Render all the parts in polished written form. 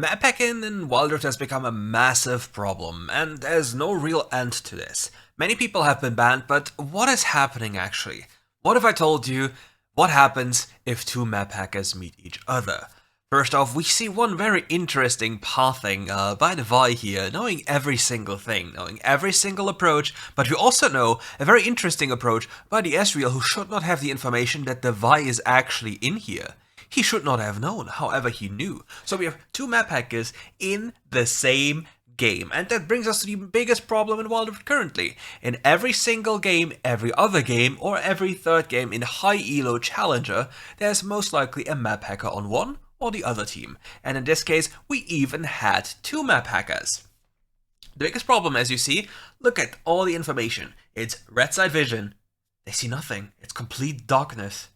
Map hacking in WildRift has become a massive problem, and there's no real end to this. Many people have been banned, but what is happening actually? What if I told you what happens if two map hackers meet each other? First off, we see one very interesting pathing by the Vi here, knowing every single thing, knowing every single approach, but we also know a very interesting approach by the Ezreal, who should not have the information that the Vi is actually in here. He should not have known, however he knew. So we have two map hackers in the same game. And that brings us to the biggest problem in WildRift currently. In every single game, every other game, or every third game in high elo challenger, there's most likely a map hacker on one or the other team. And in this case, we even had two map hackers. The biggest problem, as you see, look at all the information. It's red side vision. They see nothing. It's complete darkness.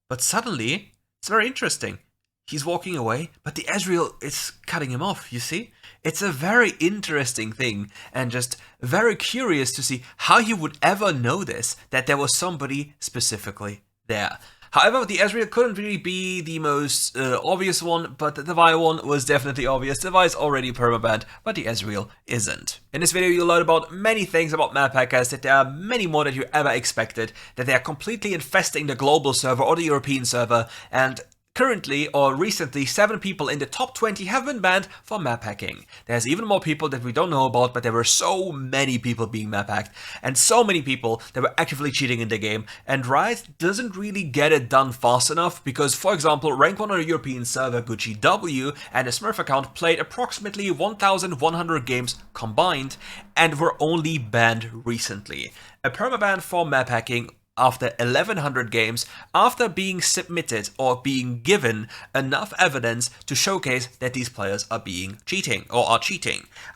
But suddenly, it's very interesting. He's walking away, but the Ezreal is cutting him off, you see? It's a very interesting thing, and just very curious to see how he would ever know this, that there was somebody specifically there. However, the Ezreal couldn't really be the most obvious one, but the Vi one was definitely obvious. The Vi is already permabanned, but the Ezreal isn't. In this video, you'll learn about many things about map hackers, that there are many more than you ever expected, that they are completely infesting the global server or the European server, and currently, or recently, 7 people in the top 20 have been banned for map hacking. There's even more people that we don't know about, but there were so many people being map hacked, and so many people that were actively cheating in the game, and Riot doesn't really get it done fast enough, because, for example, rank 1 on a European server, Gucci W, and a Smurf account played approximately 1,100 games combined, and were only banned recently. A permaban for map hacking after 1100 games, after being submitted or being given enough evidence to showcase that these players are cheating.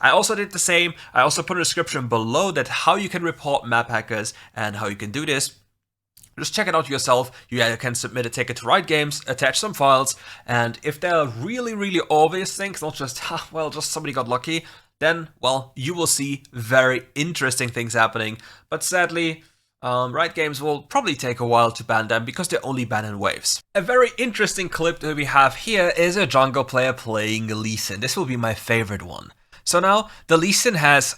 I also did the same. I also put a description below that how you can report map hackers and how you can do this. Just check it out yourself. You can submit a ticket to Riot Games, attach some files, and if there are really, really obvious things, not just, well, just somebody got lucky, then, well, you will see very interesting things happening. But sadly, Riot Games will probably take a while to ban them because they're only banned in waves. A very interesting clip that we have here is a jungle player playing Lee Sin. This will be my favorite one. So now, the Lee Sin has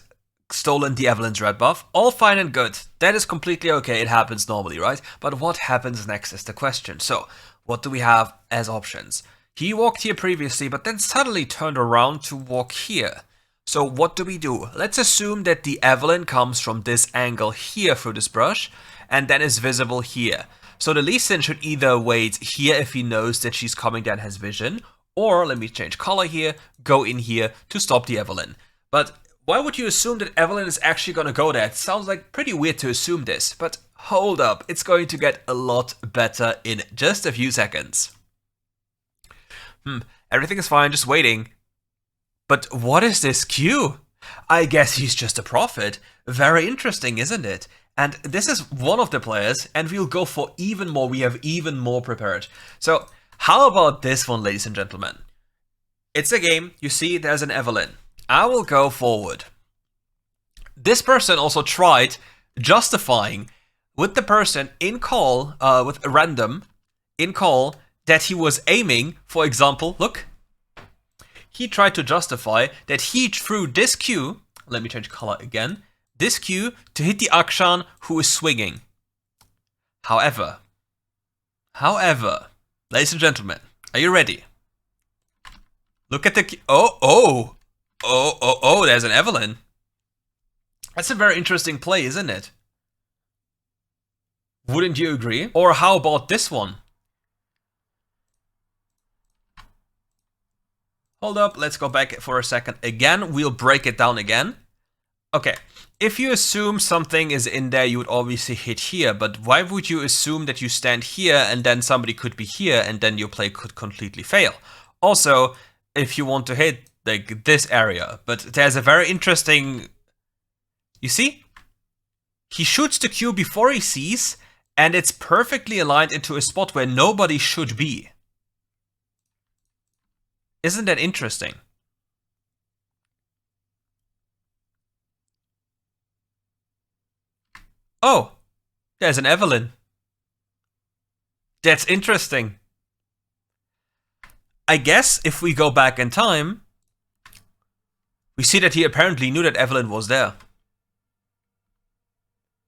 stolen the Evelyn's red buff. All fine and good. That is completely okay. It happens normally, right? But what happens next is the question. So, what do we have as options? He walked here previously, but then suddenly turned around to walk here. So what do? Let's assume that the Evelyn comes from this angle here through this brush, and then is visible here. So the Lee Sin should either wait here if he knows that she's coming down his vision, or, let me change color here, go in here to stop the Evelyn. But why would you assume that Evelyn is actually gonna go there? It sounds like pretty weird to assume this, but hold up, it's going to get a lot better in just a few seconds. Everything is fine, just waiting. But what is this Q? I guess he's just a prophet. Very interesting, isn't it? And this is one of the players, and we'll go for even more. We have even more prepared. So, how about this one, ladies and gentlemen? It's a game. You see, there's an Evelyn. I will go forward. This person also tried justifying with the person in call, with a random in call, that he was aiming, for example, look. He tried to justify that he threw this Q, let me change color again, this Q to hit the Akshan who is swinging. However, ladies and gentlemen, are you ready? Look at the Q. Oh, there's an Evelyn. That's a very interesting play, isn't it? Wouldn't you agree? Or how about this one? Hold up, let's go back for a second again. We'll break it down again. Okay, if you assume something is in there, you would obviously hit here, but why would you assume that you stand here and then somebody could be here and then your play could completely fail? Also, if you want to hit like this area, but there's a very interesting... You see? He shoots the Q before he sees, and it's perfectly aligned into a spot where nobody should be. Isn't that interesting? Oh, there's an Evelyn. That's interesting. I guess if we go back in time, We see that he apparently knew that Evelyn was there.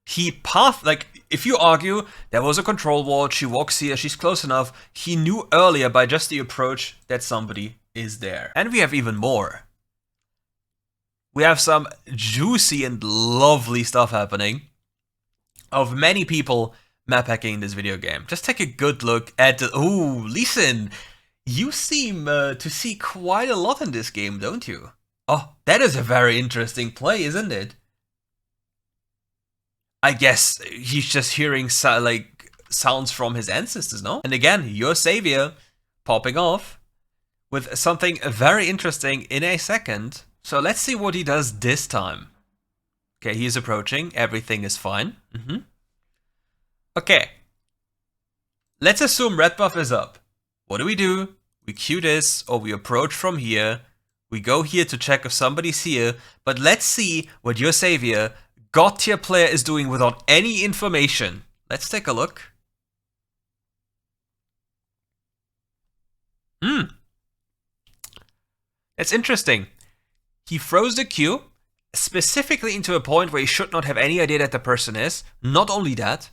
If you argue, there was a control ward, she walks here, she's close enough, he knew earlier by just the approach that somebody is there. And we have even more. We have some juicy and lovely stuff happening of many people map hacking this video game. Just take a good look at the... Ooh, listen! You seem to see quite a lot in this game, don't you? Oh, that is a very interesting play, isn't it? I guess he's just hearing sounds from his ancestors, no? And again, your savior popping off with something very interesting in a second. So let's see what he does this time. Okay, he's approaching. Everything is fine. Okay. Let's assume red buff is up. What do? We queue this, or we approach from here. We go here to check if somebody's here. But let's see what your savior, God tier player, is doing without any information. Let's take a look. That's interesting. He froze the queue, specifically into a point where he should not have any idea that the person is. Not only that,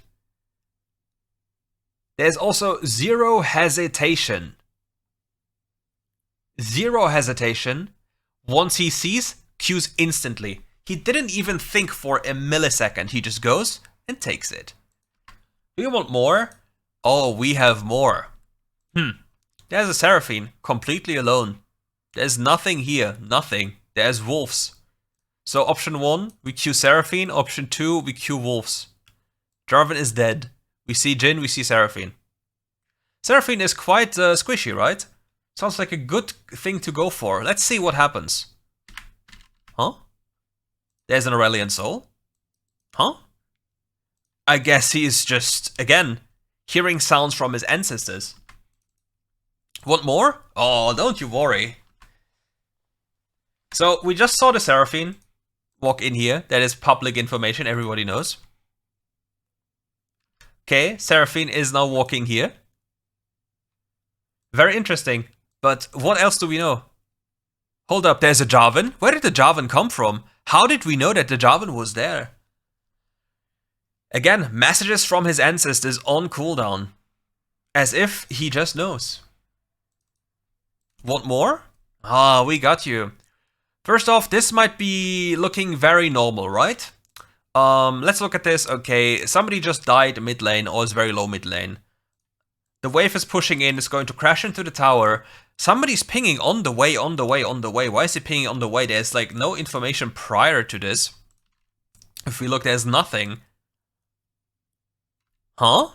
there's also zero hesitation. Zero hesitation. Once he sees, queues instantly. He didn't even think for a millisecond. He just goes and takes it. Do you want more? Oh, we have more. There's a Seraphine, completely alone. There's nothing here, nothing. There's wolves. So option 1, we queue Seraphine. Option 2, we queue wolves. Jarvan is dead. We see Jhin, we see Seraphine. Seraphine is quite squishy, right? Sounds like a good thing to go for. Let's see what happens. Huh? There's an Aurelian Soul. Huh? I guess he's just, again, hearing sounds from his ancestors. Want more? Oh, don't you worry. So, we just saw the Seraphine walk in here. That is public information, everybody knows. Okay, Seraphine is now walking here. Very interesting. But what else do we know? Hold up, there's a Jarvan. Where did the Jarvan come from? How did we know that the Jarvan was there? Again, messages from his ancestors on cooldown. As if he just knows. Want more? Ah, we got you. First off, this might be looking very normal, right? Let's look at this. Okay, somebody just died mid lane or is very low mid lane. The wave is pushing in, it's going to crash into the tower. Somebody's pinging on the way. Why is he pinging on the way? There's like no information prior to this. If we look, there's nothing. Huh?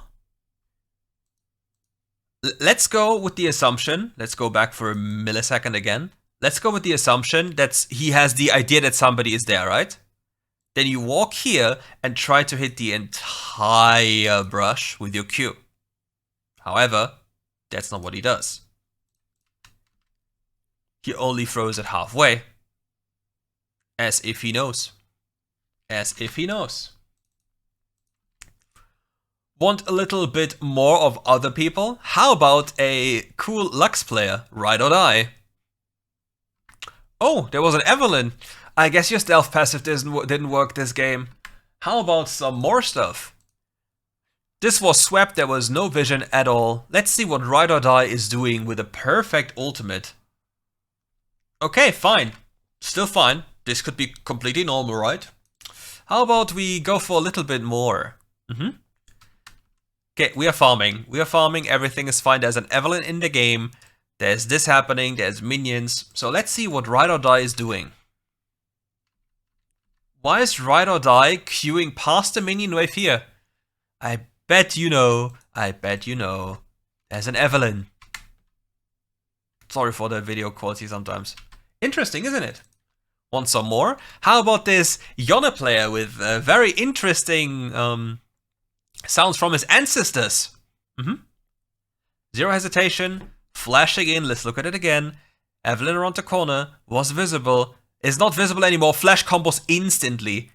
Let's go with the assumption. Let's go back for a millisecond again. Let's go with the assumption that he has the idea that somebody is there, right? Then you walk here and try to hit the entire brush with your Q. However, that's not what he does. He only throws it halfway. As if he knows. As if he knows. Want a little bit more of other people? How about a cool Lux player, Ride or Die? Oh, there was an Evelyn. I guess your stealth passive didn't work this game. How about some more stuff? This was swept, there was no vision at all. Let's see what Ride or Die is doing with a perfect ultimate. Okay, fine. Still fine. This could be completely normal, right? How about we go for a little bit more? Okay, we are farming. We are farming, everything is fine. There's an Evelyn in the game. There's this happening, there's minions. So let's see what Ride or Die is doing. Why is Ride or Die queuing past the minion wave here? I bet you know. I bet you know. There's an Evelyn. Sorry for the video quality sometimes. Interesting, isn't it? Want some more? How about this Yone player with very interesting sounds from his ancestors? Zero hesitation. Flashing in, let's look at it again. Evelyn around the corner, was visible, is not visible anymore. Flash combos instantly.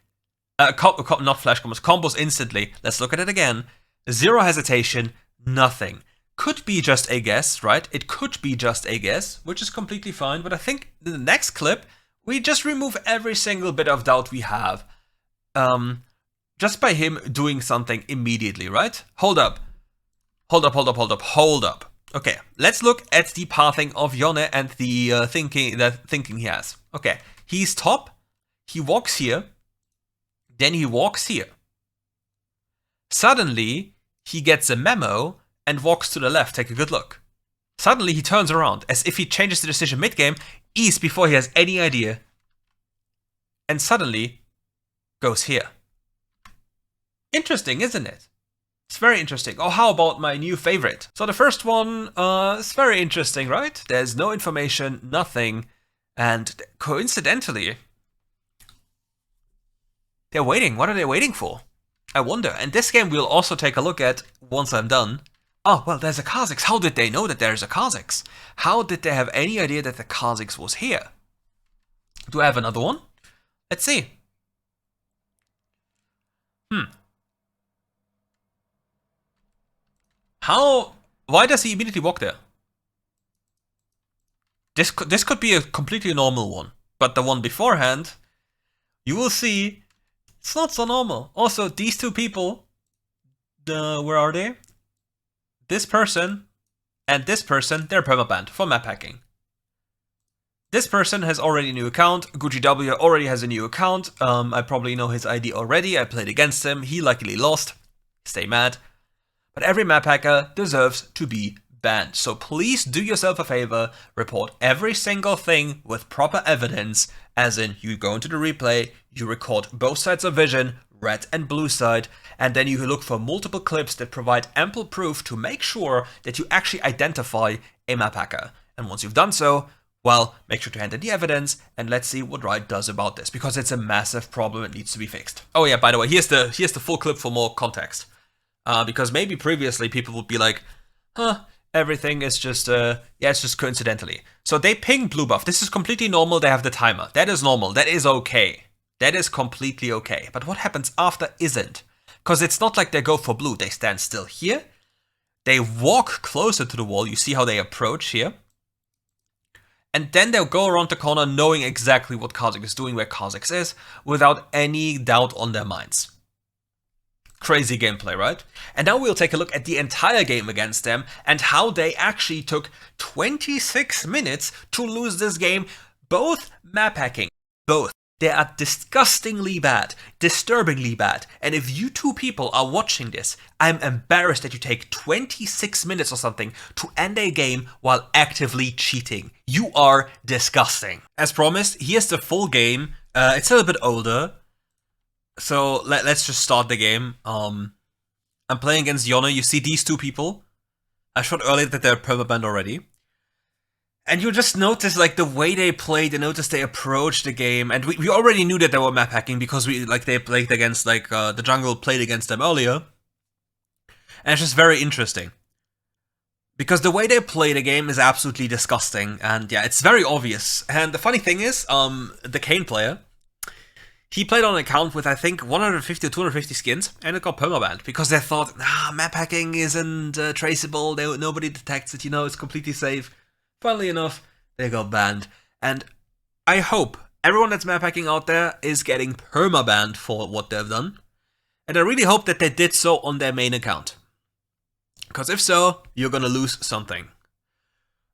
Not flash combos, combos instantly. Let's look at it again. Zero hesitation, nothing. Could be just a guess, right? It could be just a guess, which is completely fine. But I think in the next clip, We just remove every single bit of doubt we have. Just by him doing something immediately, right? Hold up. Hold up. Okay, let's look at the pathing of Yone and the thinking he has. Okay, he's top, he walks here, then he walks here. Suddenly, he gets a memo and walks to the left. Take a good look. Suddenly, he turns around, as if he changes the decision mid-game, east before he has any idea. And suddenly, goes here. Interesting, isn't it? It's very interesting. Oh, how about my new favorite? So the first one is very interesting, right? There's no information, nothing. And coincidentally, they're waiting. What are they waiting for? I wonder. And this game we'll also take a look at once I'm done. Oh, well, there's a Kha'Zix. How did they know that there's a Kha'Zix? How did they have any idea that the Kha'Zix was here? Do I have another one? Let's see. Why does he immediately walk there? This could be a completely normal one. But the one beforehand, you will see, it's not so normal. Also, these two people, where are they? This person and this person, they're permabanned for map hacking. This person has already a new account. Gucci W already has a new account. I probably know his ID already. I played against him. He luckily lost. Stay mad. But every map hacker deserves to be banned. So please do yourself a favor, report every single thing with proper evidence, as in you go into the replay, you record both sides of vision, red and blue side, and then you look for multiple clips that provide ample proof to make sure that you actually identify a map hacker. And once you've done so, well, make sure to hand in the evidence, and let's see what Riot does about this, because it's a massive problem that needs to be fixed. Oh yeah, by the way, here's the full clip for more context. Because maybe previously people would be like, huh, everything is just, yeah, it's just coincidentally. So they ping blue buff. This is completely normal. They have the timer. That is normal. That is okay. That is completely okay. But what happens after isn't. Because it's not like they go for blue. They stand still here. They walk closer to the wall. You see how they approach here. And then they'll go around the corner knowing exactly what Kha'Zix is doing, where Kha'Zix is, without any doubt on their minds. Crazy gameplay, right? And now we'll take a look at the entire game against them and how they actually took 26 minutes to lose this game. Both map hacking, both. They are disgustingly bad, disturbingly bad. And if you two people are watching this, I'm embarrassed that you take 26 minutes or something to end a game while actively cheating. You are disgusting. As promised, here's the full game. It's a little bit older. So let's just start the game. I'm playing against Yone. You see these two people. I showed earlier that they're permabanned already. And you just notice like the way they played, you notice they approached the game. And we already knew that they were map hacking because they played against the jungle played against them earlier. And it's just very interesting. Because the way they play the game is absolutely disgusting. And yeah, it's very obvious. And the funny thing is, the Kayn player, he played on an account with, I think, 150 or 250 skins, and it got permabanned, because they thought, map hacking isn't traceable, nobody detects it, it's completely safe. Funnily enough, they got banned. And I hope everyone that's map hacking out there is getting permabanned for what they've done. And I really hope that they did so on their main account. Because if so, you're gonna lose something.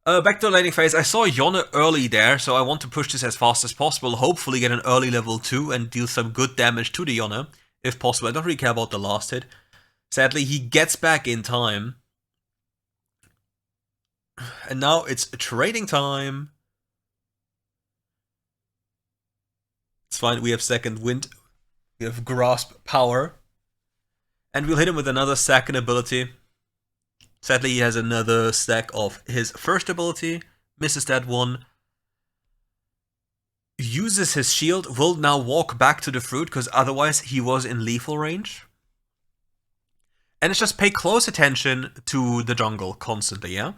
Back to the laning phase, I saw Yone early there, so I want to push this as fast as possible, hopefully get an early level 2 and deal some good damage to the Yone, if possible. I don't really care about the last hit. Sadly, he gets back in time. And now it's trading time. It's fine, we have second wind, we have grasp power. And we'll hit him with another second ability. Sadly, he has another stack of his first ability, misses that one, uses his shield, will now walk back to the fruit, because otherwise he was in lethal range. And it's just pay close attention to the jungle constantly, yeah?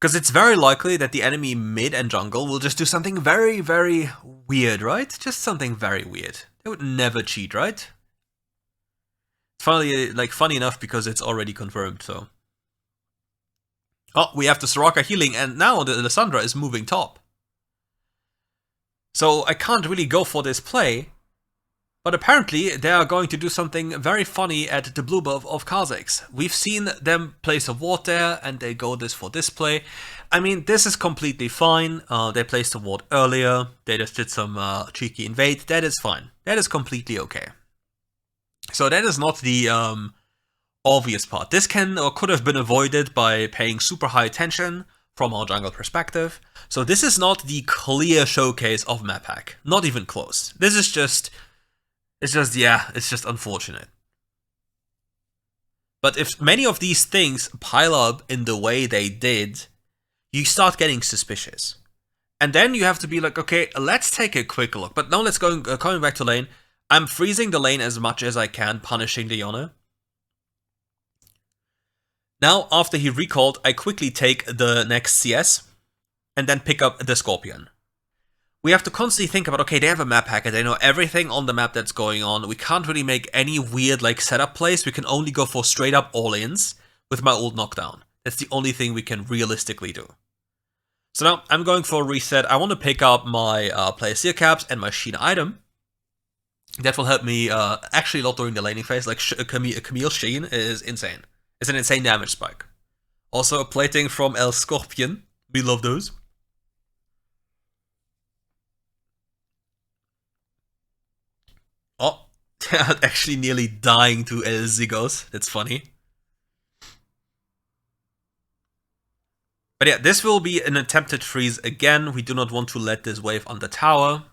Because it's very likely that the enemy mid and jungle will just do something very, very weird, right? Just something very weird. They would never cheat, right? It's finally, funny enough because it's already confirmed, so. Oh, we have the Soraka healing, and now the Lissandra is moving top. So I can't really go for this play. But apparently they are going to do something very funny at the blue buff of Kha'Zix. We've seen them place a ward there and they go this for this play. I mean, this is completely fine. They placed a ward earlier. They just did some cheeky invade. That is fine. That is completely okay. So that is not the obvious part. This can or could have been avoided by paying super high attention from our jungle perspective. So this is not the clear showcase of map hack. Not even close. This is just... it's just unfortunate. But if many of these things pile up in the way they did, you start getting suspicious. And then you have to be like, okay, let's take a quick look. But now let's go, coming back to lane. I'm freezing the lane as much as I can, punishing the Yone. Now, after he recalled, I quickly take the next CS and then pick up the Scorpion. We have to constantly think about, okay, they have a map hacker, they know everything on the map that's going on. We can't really make any weird like setup plays. We can only go for straight up all-ins with my ult knockdown. That's the only thing we can realistically do. So now I'm going for a reset. I want to pick up my player seal caps and my Sheena item. That will help me actually a lot during the laning phase. Like Camille Sheen is insane. It's an insane damage spike. Also a plating from El Scorpion. We love those. Oh, actually nearly dying to El Zigos. That's funny. But yeah, this will be an attempted freeze again. We do not want to let this wave on the tower.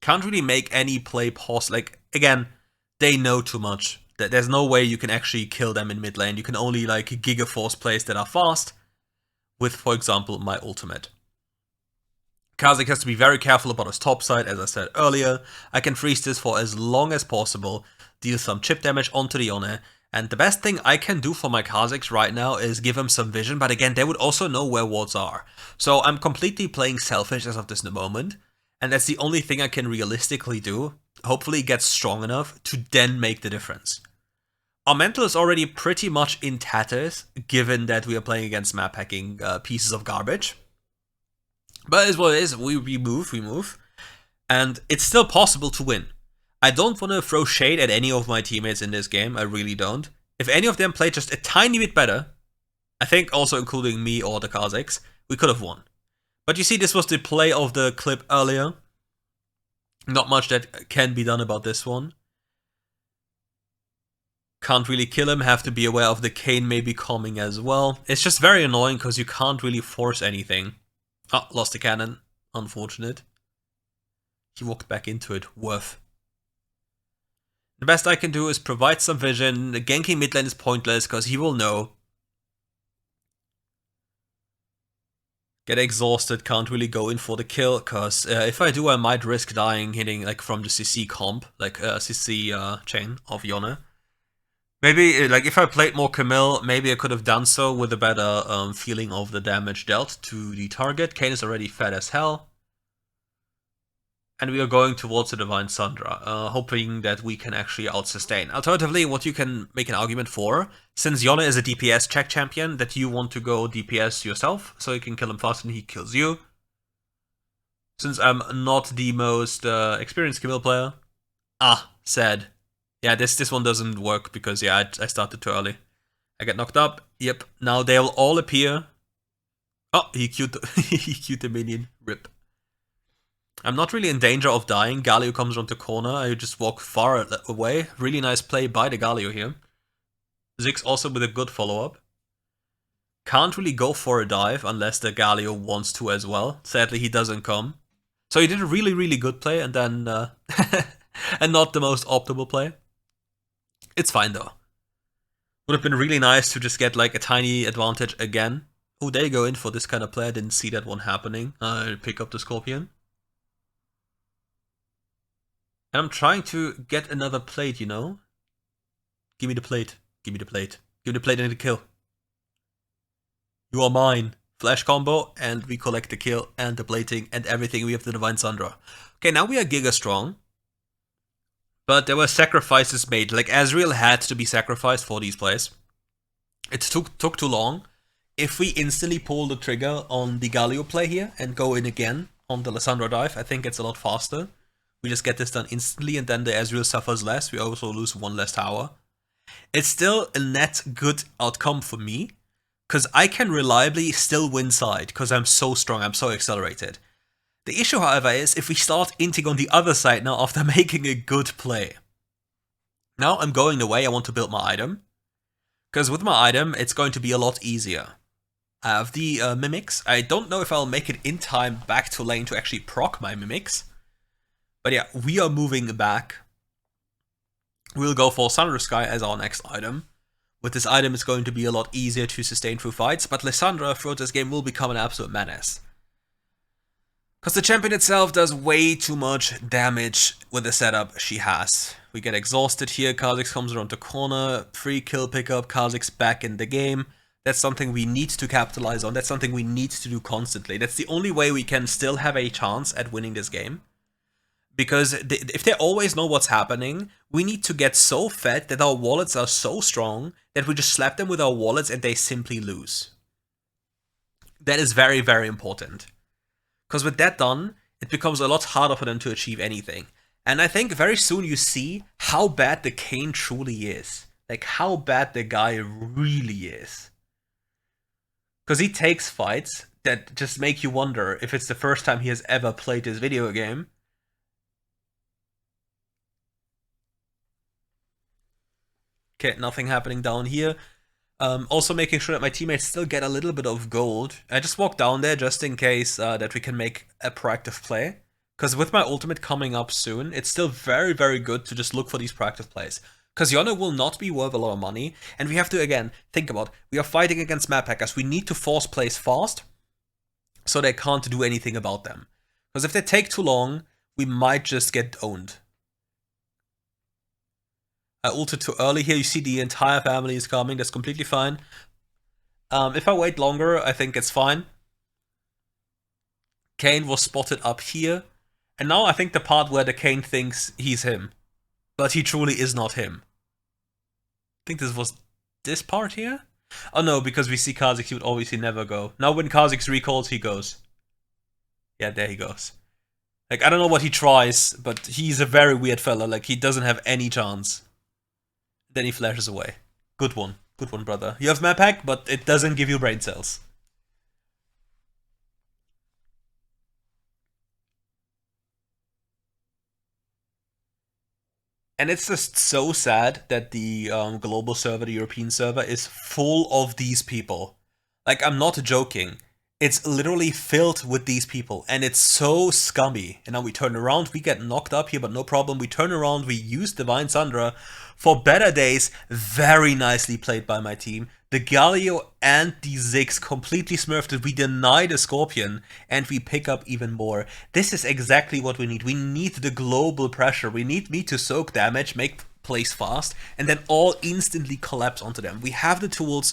Can't really make any play pause. Like, again, they know too much. There's no way you can actually kill them in mid lane. You can only like Giga Force plays that are fast. With, for example, my ultimate. Kha'Zix has to be very careful about his top side, as I said earlier. I can freeze this for as long as possible, deal some chip damage onto the Yone, and the best thing I can do for my Kha'Zix right now is give him some vision, but again, they would also know where wards are. So I'm completely playing selfish as of this moment, and that's the only thing I can realistically do. Hopefully get strong enough to then make the difference. Our mental is already pretty much in tatters, given that we are playing against map hacking pieces of garbage. But it is what it is. We move. And it's still possible to win. I don't want to throw shade at any of my teammates in this game. I really don't. If any of them played just a tiny bit better, I think also including me or the Kha'Zix, we could have won. But you see, this was the play of the clip earlier. Not much that can be done about this one. Can't really kill him, have to be aware of the Kayn maybe coming as well. It's just very annoying because you can't really force anything. Oh, lost the cannon. Unfortunate. He walked back into it. Worth. The best I can do is provide some vision. The ganking mid lane is pointless because he will know. Get exhausted, can't really go in for the kill because if I do I might risk dying hitting like from the CC comp, like CC chain of Yone. Maybe, like, if I played more Camille, maybe I could have done so with a better feeling of the damage dealt to the target. Kayn is already fed as hell. And we are going towards the Divine Sundra, hoping that we can actually out-sustain. Alternatively, what you can make an argument for, since Yone is a DPS check champion, that you want to go DPS yourself, so you can kill him faster than he kills you. Since I'm not the most experienced Camille player. Sad. Yeah, this one doesn't work because, yeah, I started too early. I get knocked up. Yep, now they'll all appear. Oh, he queued the minion. Rip. I'm not really in danger of dying. Galio comes around the corner. I just walk far away. Really nice play by the Galio here. Ziggs also with a good follow-up. Can't really go for a dive unless the Galio wants to as well. Sadly, he doesn't come. So he did a really, really good play and then... and not the most optimal play. It's fine though. Would have been really nice to just get like a tiny advantage again. Oh, they go in for this kind of play. I didn't see that one happening. I pick up the Scorpion. And I'm trying to get another plate, you know? Give me the plate. Give me the plate. Give me the plate and the kill. You are mine. Flash combo, and we collect the kill and the plating and everything. We have the Divine Sundra. Okay, now we are Giga strong. But there were sacrifices made. Like, Azriel had to be sacrificed for these plays. It took too long. If we instantly pull the trigger on the Galio play here and go in again on the Lissandra dive. I think it's a lot faster. We just get this done instantly, and then the Ezreal suffers less. We also lose one less tower. It's still a net good outcome for me, because I can reliably still win side, because I'm so strong, I'm so accelerated. The issue, however, is if we start inting on the other side now after making a good play. Now I'm going the way I want to build my item, because with my item, it's going to be a lot easier. I have the mimics. I don't know if I'll make it in time back to lane to actually proc my mimics. But yeah, we are moving back. We'll go for Thunder Sky as our next item. With this item, it's going to be a lot easier to sustain through fights, but Lissandra throughout this game will become an absolute menace. Because the champion itself does way too much damage with the setup she has. We get exhausted here, Kha'Zix comes around the corner, free kill pickup, Kha'Zix back in the game. That's something we need to capitalize on, that's something we need to do constantly. That's the only way we can still have a chance at winning this game. Because if they always know what's happening, we need to get so fed that our wallets are so strong that we just slap them with our wallets and they simply lose. That is very, very important. Because with that done, it becomes a lot harder for them to achieve anything. And I think very soon you see how bad the Kayn truly is. Like how bad the guy really is. Because he takes fights that just make you wonder if it's the first time he has ever played this video game. Okay, nothing happening down here. Also making sure that my teammates still get a little bit of gold. I just walked down there just in case that we can make a proactive play. Because with my ultimate coming up soon, it's still very, very good to just look for these proactive plays. Because Yone will not be worth a lot of money. And we have to, again, think about, we are fighting against map hackers. We need to force plays fast, so they can't do anything about them. Because if they take too long, we might just get owned. I ulted too early here. You see the entire family is coming. That's completely fine. If I wait longer, I think it's fine. Kayn was spotted up here. And now I think the part where the Kayn thinks he's him. But he truly is not him. I think this was this part here? Oh no, because we see Kha'Zix, he would obviously never go. Now when Kha'Zix recalls, he goes. Yeah, there he goes. Like, I don't know what he tries, but he's a very weird fella. Like, he doesn't have any chance. Then he flashes away. Good one, brother. You have map hack, but it doesn't give you brain cells. And it's just so sad that the global server, the European server, is full of these people. Like, I'm not joking. It's literally filled with these people, and it's so scummy. And now we turn around, we get knocked up here, but no problem. We turn around, we use Divine Sandra for better days. Very nicely played by my team. The Galio and the Ziggs completely smurfed it. We deny the Scorpion, and we pick up even more. This is exactly what we need. We need the global pressure. We need me to soak damage, make plays fast, and then all instantly collapse onto them. We have the tools,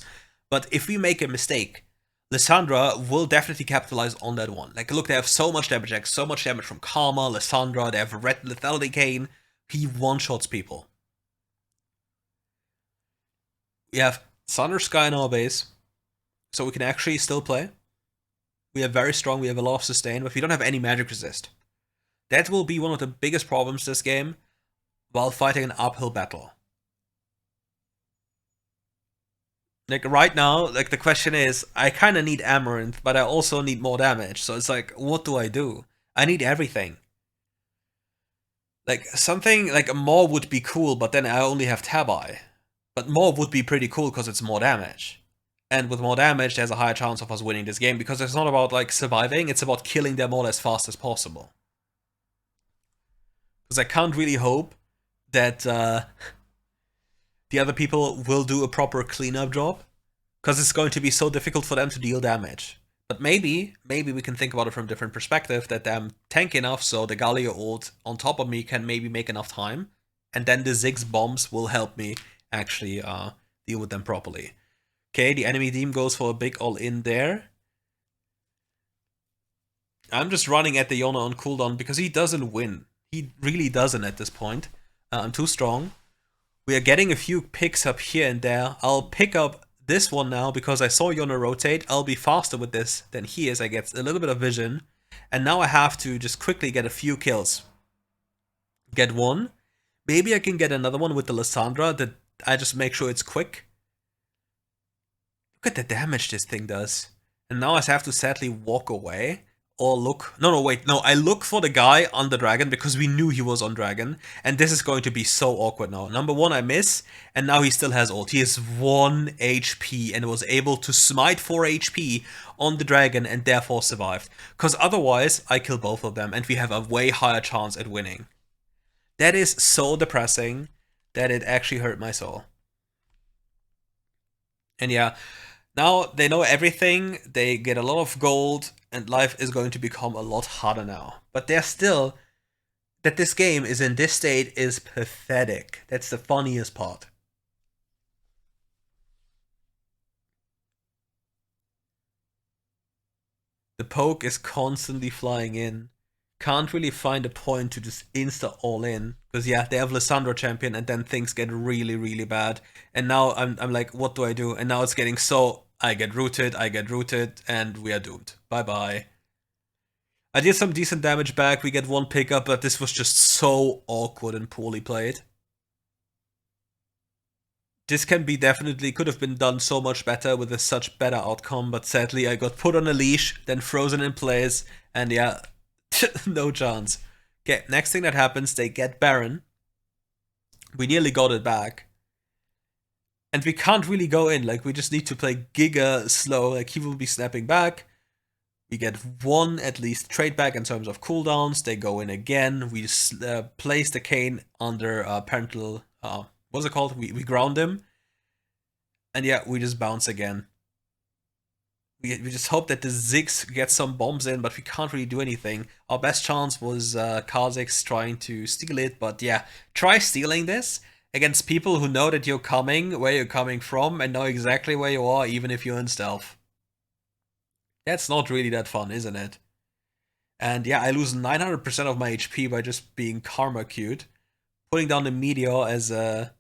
but if we make a mistake, Lissandra will definitely capitalize on that one. Like, look, they have so much damage, like, so much damage from Karma, Lissandra, they have Red Lethality Kayn. He one-shots people. We have Thunder Sky in our base, so we can actually still play. We are very strong, we have a lot of sustain, but we don't have any magic resist. That will be one of the biggest problems this game, while fighting an uphill battle. Like, right now, like, the question is, I kinda need Amaranth, but I also need more damage, so it's like, what do? I need everything. Like, something, like, more would be cool, but then I only have Tabi. But more would be pretty cool, because it's more damage. And with more damage, there's a higher chance of us winning this game, because it's not about, like, surviving, it's about killing them all as fast as possible. Because I can't really hope that, the other people will do a proper cleanup job, because it's going to be so difficult for them to deal damage. But maybe we can think about it from a different perspective, that I'm tank enough so the Galio ult on top of me can maybe make enough time, and then the Ziggs bombs will help me actually deal with them properly. Okay, the enemy team goes for a big all-in there. I'm just running at the Yone on cooldown because he doesn't win. He really doesn't at this point. I'm too strong. We are getting a few picks up here and there. I'll pick up this one now because I saw Yone rotate. I'll be faster with this than he is. I get a little bit of vision. And now I have to just quickly get a few kills. Get one. Maybe I can get another one with the Lysandra that I just make sure it's quick. Look at the damage this thing does. And now I have to sadly walk away. Or look. No, wait. No, I look for the guy on the dragon because we knew he was on dragon. And this is going to be so awkward now. Number one, I miss. And now he still has ult. He has 1 HP and was able to smite 4 HP on the dragon and therefore survived. Because otherwise, I kill both of them and we have a way higher chance at winning. That is so depressing that it actually hurt my soul. And yeah, now they know everything, they get a lot of gold, and life is going to become a lot harder now. But they're still, that this game is in this state is pathetic. That's the funniest part. The poke is constantly flying in. Can't really find a point to just insta all in. Because yeah, they have Lysandra champion and then things get really, really bad. And now I'm like, what do I do? And now it's getting so, I get rooted, and we are doomed. Bye-bye. I did some decent damage back, we get one pickup, but this was just so awkward and poorly played. This can be definitely, could have been done so much better with a such better outcome, but sadly I got put on a leash, then frozen in place, and yeah, no chance. Okay, next thing that happens, they get Baron. We nearly got it back. And we can't really go in, like we just need to play Giga slow, like he will be snapping back. We get one at least trade back in terms of cooldowns, they go in again, we place the Kayn under parental, what's it called? We ground him. And yeah, we just bounce again. We just hope that the Ziggs get some bombs in, but we can't really do anything. Our best chance was Kha'Zix trying to steal it, but yeah, try stealing this against people who know that you're coming, where you're coming from, and know exactly where you are, even if you're in stealth. That's not really that fun, isn't it? And yeah, I lose 900% of my HP by just being karma queued. Putting down the Meteor as a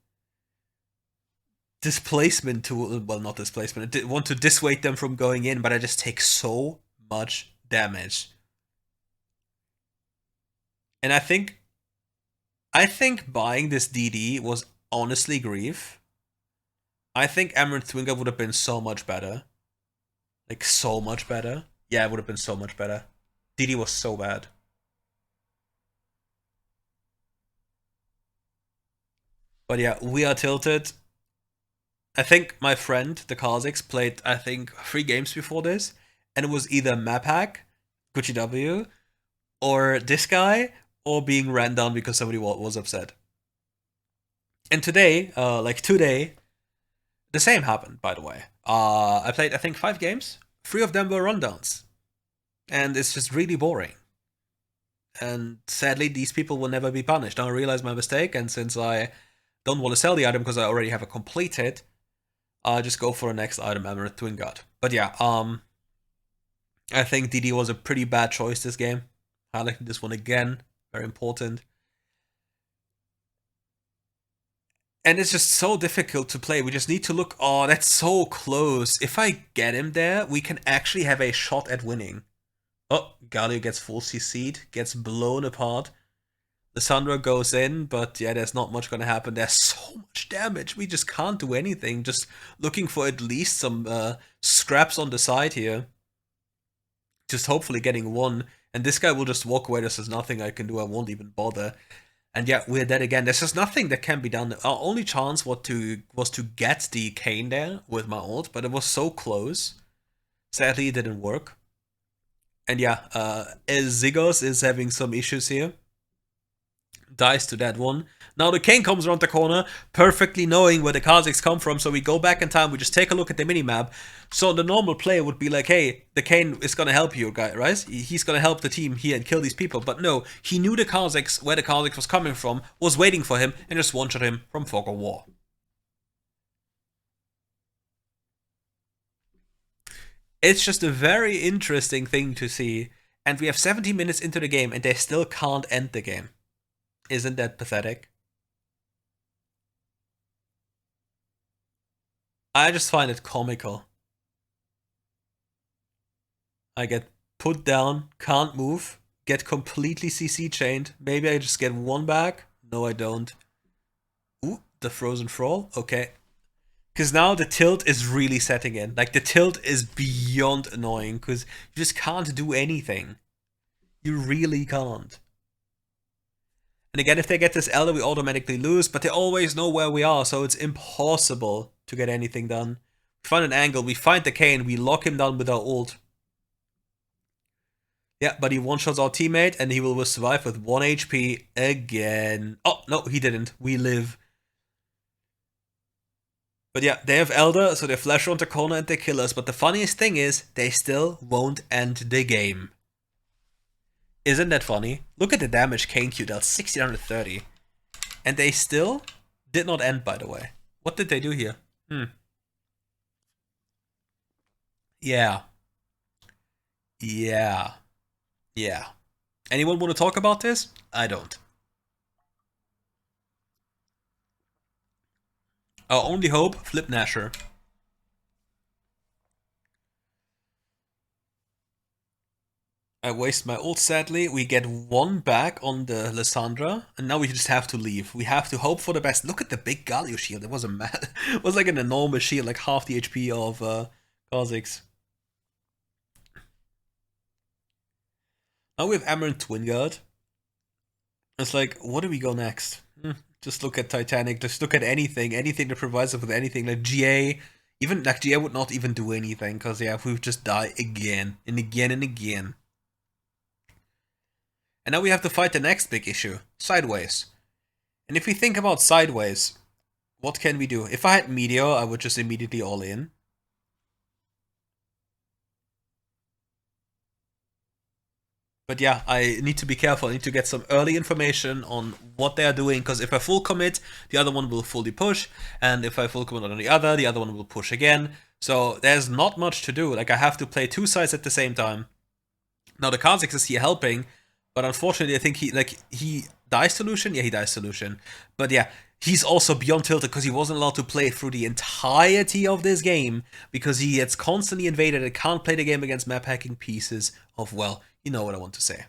displacement tool, well, not displacement, I want to dissuade them from going in, but I just take so much damage. And I think buying this DD was honestly grief. I think Amaranth Twinger would have been so much better. Like, so much better. Yeah, it would have been so much better. DD was so bad. But yeah, we are tilted. I think my friend, the Kha'Zix, played, I think, 3 games before this, and it was either map hack, Gucci W, or this guy, or being ran down because somebody was upset. And today, the same happened, by the way. I played, I think, 5 games. 3 of them were rundowns. And it's just really boring. And sadly, these people will never be punished. Now I realize my mistake, and since I don't want to sell the item because I already have it completed, I'll just go for the next item, Amaranth Twin God. But yeah, I think DD was a pretty bad choice this game. Highlighting this one again, very important. And it's just so difficult to play. We just need to look, oh, that's so close. If I get him there, we can actually have a shot at winning. Oh, Galio gets full CC'd, gets blown apart. Lysandra goes in, but yeah, there's not much gonna happen. There's so much damage. We just can't do anything. Just looking for at least some scraps on the side here. Just hopefully getting one. And this guy will just walk away. This is nothing I can do. I won't even bother. And yeah, we're dead again. There's just nothing that can be done. Our only chance was to get the Kayn there with my ult, but it was so close. Sadly, it didn't work. And yeah, Zigos is having some issues here. Dies to that one. Now the Kayn comes around the corner, perfectly knowing where the Kha'Zix come from, so we go back in time, we just take a look at the minimap. So the normal player would be like, hey, the Kayn is gonna help you, guy, right? He's gonna help the team here and kill these people. But no, he knew the Kha'Zix, where the Kha'Zix was coming from, was waiting for him, and just one-shot him from Fog of War. It's just a very interesting thing to see, and we have 70 minutes into the game, and they still can't end the game. Isn't that pathetic? I just find it comical. I get put down, can't move, get completely CC chained. Maybe I just get one back. No, I don't. Ooh, the frozen thrall. Okay. Because now the tilt is really setting in. Like, the tilt is beyond annoying because you just can't do anything. You really can't. And again, if they get this Elder, we automatically lose, but they always know where we are, so it's impossible to get anything done. We find an angle, we find the Kayn, we lock him down with our ult. Yeah, but he one-shots our teammate, and he will survive with 1 HP again. Oh, no, he didn't. We live. But yeah, they have Elder, so they flash around the corner and they kill us. But the funniest thing is, they still won't end the game. Isn't that funny? Look at the damage Kayn Q dealt, 1630. And they still did not end, by the way. What did they do here? Yeah. Yeah. Yeah. Anyone want to talk about this? I don't. Our only hope, Flip Nasher. I waste my ult, sadly. We get one back on the Lissandra, and now we just have to leave. We have to hope for the best. Look at the big Galio shield. It was a mad. It was like an enormous shield, like half the HP of Kha'Zix. Now we have Amaranth Twin Guard. It's like, what do we go next? Just look at Titanic. Just look at anything that provides us with anything. Like GA, even like GA would not even do anything because yeah, we would just die again and again and again. And now we have to fight the next big issue, Sideways. And if we think about Sideways, what can we do? If I had Meteor, I would just immediately all in. But yeah, I need to be careful. I need to get some early information on what they are doing, because if I full commit, the other one will fully push, and if I full commit on the other one will push again. So there's not much to do. Like, I have to play two sides at the same time. Now the Kha'Zix is here helping, but unfortunately I think he dies to Lucian? Yeah, he dies to Lucian. But yeah, he's also beyond tilted because he wasn't allowed to play through the entirety of this game because he gets constantly invaded and can't play the game against map hacking pieces of, well, you know what I want to say.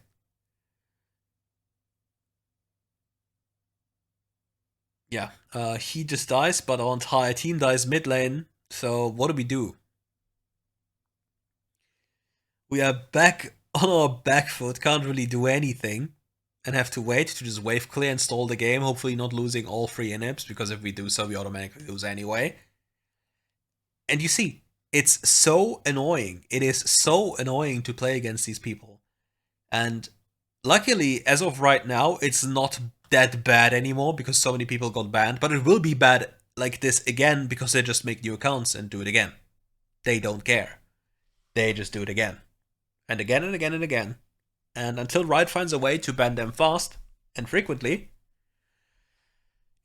Yeah, he just dies, but our entire team dies mid lane. So what do? We are back on our back foot, can't really do anything, and have to wait to just wave clear and stall the game, hopefully not losing all 3 inhibs, because if we do so, we automatically lose anyway. And you see, it's so annoying. It is so annoying to play against these people. And luckily, as of right now, it's not that bad anymore because so many people got banned, but it will be bad like this again because they just make new accounts and do it again. They don't care. They just do it again. And again and again and again. And until Riot finds a way to ban them fast and frequently,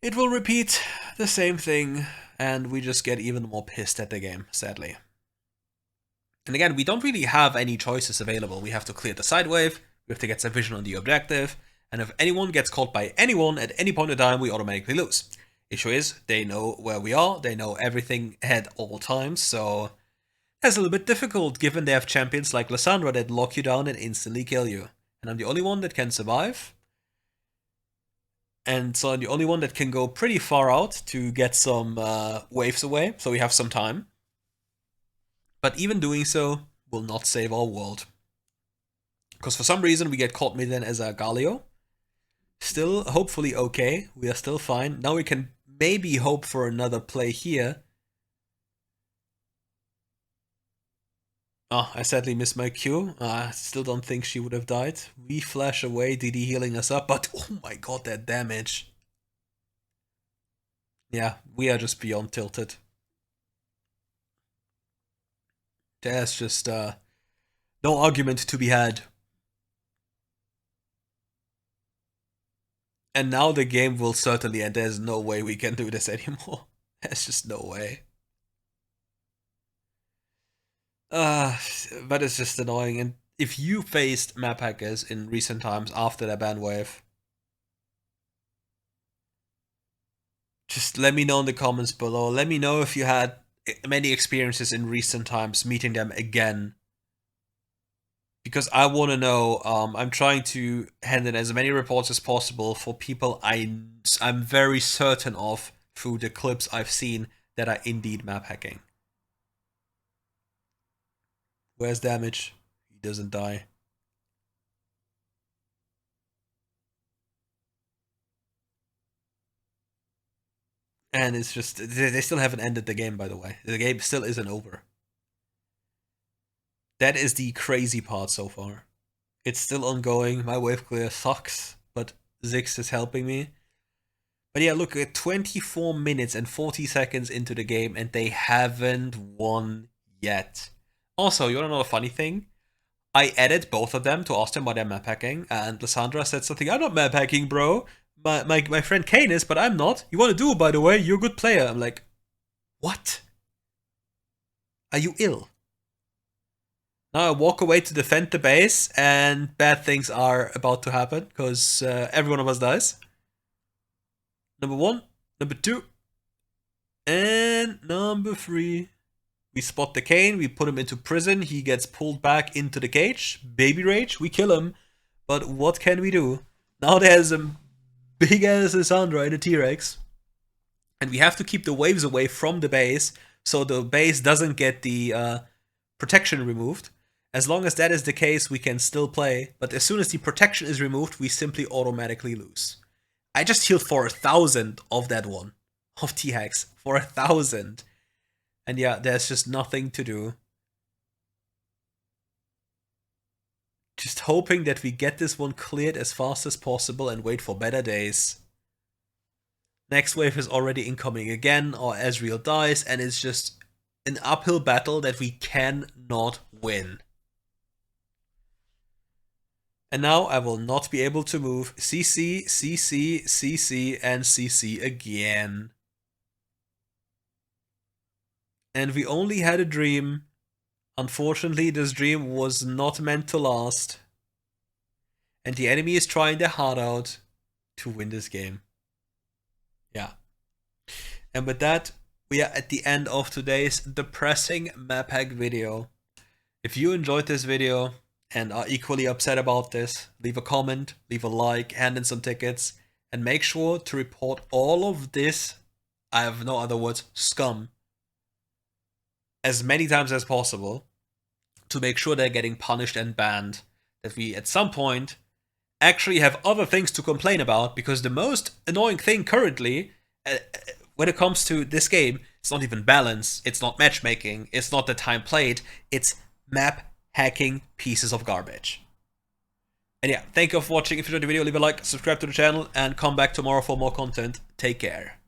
it will repeat the same thing, and we just get even more pissed at the game, sadly. And again, we don't really have any choices available. We have to clear the side wave, we have to get some vision on the objective, and if anyone gets caught by anyone at any point in time, we automatically lose. Issue is, they know where we are, they know everything at all times, so that's a little bit difficult given they have champions like Lissandra that lock you down and instantly kill you. And I'm the only one that can survive. And so I'm the only one that can go pretty far out to get some waves away, so we have some time. But even doing so will not save our world. Because for some reason we get caught mid-lane as a Galio. Still, hopefully okay, we are still fine. Now we can maybe hope for another play here. Oh, I sadly missed my Q. I still don't think she would have died. We flash away, DD healing us up, but oh my god, that damage. Yeah, we are just beyond tilted. There's just no argument to be had. And now the game will certainly end. There's no way we can do this anymore. There's just no way. But it's just annoying. And if you faced map hackers in recent times after the ban wave, just let me know in the comments below. Let me know if you had many experiences in recent times meeting them again. because I want to know. I'm trying to hand in as many reports as possible for people I'm very certain of through the clips I've seen that are indeed map hacking. Where's damage? He doesn't die. And it's just, they still haven't ended the game, by the way. The game still isn't over. That is the crazy part so far. It's still ongoing. My wave clear sucks, but Zix is helping me. But yeah, look, at 24 minutes and 40 seconds into the game, and they haven't won yet. Also, you wanna know a funny thing? I added both of them to ask them why they're map hacking, and Lysandra said something, I'm not map hacking, bro. My friend Kane is, but I'm not. You wanna do it, by the way, you're a good player. I'm like, what? Are you ill? Now I walk away to defend the base, and bad things are about to happen, because every one of us dies. Number 1, number 2, and number 3. We spot the Kane, we put him into prison, he gets pulled back into the cage, baby rage, we kill him. But what can we do? Now there's a big ass Lysandra in a T-Rex, and we have to keep the waves away from the base, so the base doesn't get the protection removed. As long as that is the case, we can still play, but as soon as the protection is removed, we simply automatically lose. I just healed for 1,000 of that one, of T-Hacks, for 1,000. And yeah, there's just nothing to do. Just hoping that we get this one cleared as fast as possible and wait for better days. Next wave is already incoming again, or Ezreal dies, and it's just an uphill battle that we cannot win. And now I will not be able to move. CC, CC, CC, and CC again. And we only had a dream. Unfortunately, this dream was not meant to last. And the enemy is trying their heart out to win this game. Yeah. And with that, we are at the end of today's depressing map hack video. If you enjoyed this video and are equally upset about this, leave a comment, leave a like, hand in some tickets, and make sure to report all of this, I have no other words, scum, as many times as possible to make sure they're getting punished and banned. That we, at some point, actually have other things to complain about, because the most annoying thing currently, when it comes to this game, it's not even balance, it's not matchmaking, it's not the time played, it's map hacking pieces of garbage. And yeah, thank you for watching. If you enjoyed the video, leave a like, subscribe to the channel, and come back tomorrow for more content. Take care.